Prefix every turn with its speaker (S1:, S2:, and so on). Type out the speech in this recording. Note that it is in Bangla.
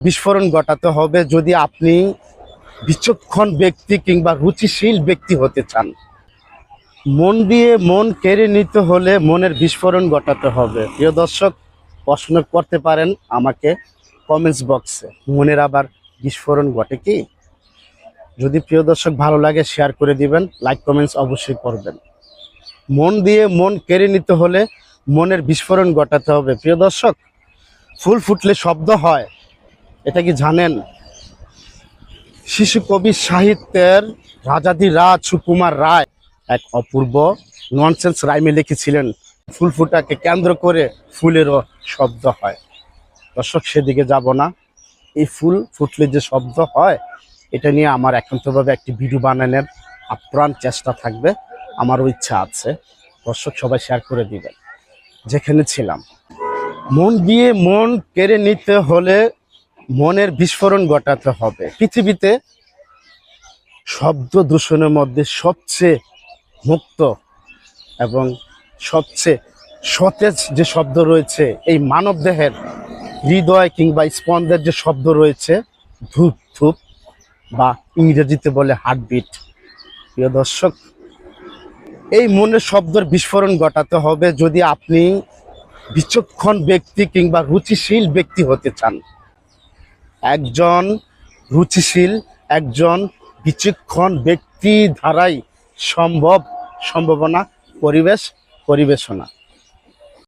S1: বিস্ফোরণ ঘটাতে হবে যদি আপনি বিচক্ষণ ব্যক্তি কিংবা রুচিশীল ব্যক্তি হতে চান। মন দিয়ে মন কেড়ে নিতে হলে মনের বিস্ফোরণ ঘটাতে হবে। প্রিয় দর্শক, প্রশ্ন করতে পারেন আমাকে কমেন্টস বক্সে, মনের আবার বিস্ফোরণ ঘটে কি? যদি প্রিয় দর্শক ভালো লাগে শেয়ার করে দিবেন, লাইক কমেন্টস অবশ্যই করবেন। মন দিয়ে মন কেড়ে নিতে হলে মনের বিস্ফোরণ ঘটাতে হবে। প্রিয় দর্শক, ফুল ফুটলে শব্দ হয়, এটা কি জানেন? শিশু কবি সাহিত্যের রাজাধিরাজ সুকুমার রায় এক অপূর্ব ননসেন্স রাইমে লিখেছিলেন, ফুল ফুটাকে কেন্দ্র করে ফুলেরও শব্দ হয়। দর্শক, সেদিকে যাব না। এই ফুল ফুটলে যে শব্দ হয়, এটা নিয়ে আমার একান্তভাবে একটি ভিডিও বানানোর আপ্রাণ চেষ্টা থাকবে, আমারও ইচ্ছা আছে। দর্শক সবাই শেয়ার করে দিবেন। যেখানে ছিলাম, মন দিয়ে মন কেড়ে নিতে হলে মনের বিস্ফোরণ ঘটাতে হবে। পৃথিবীতে শব্দ দূষণের মধ্যে সবচেয়ে মুক্ত এবং সবচেয়ে সতেজ যে শব্দ রয়েছে, এই মানব দেহের হৃদয় কিংবা স্পন্দের যে শব্দ রয়েছে, ধূপ ধূপ বা ইংরেজিতে বলে হার্টবিট। প্রিয় দর্শক, এই মনের শব্দের বিস্ফোরণ ঘটাতে হবে যদি আপনি বিচক্ষণ ব্যক্তি কিংবা রুচিশীল ব্যক্তি হতে চান। একজন রুচিশীল, একজন বিচক্ষণ ব্যক্তি দ্বারাই সম্ভাবনা পরিবেশনা।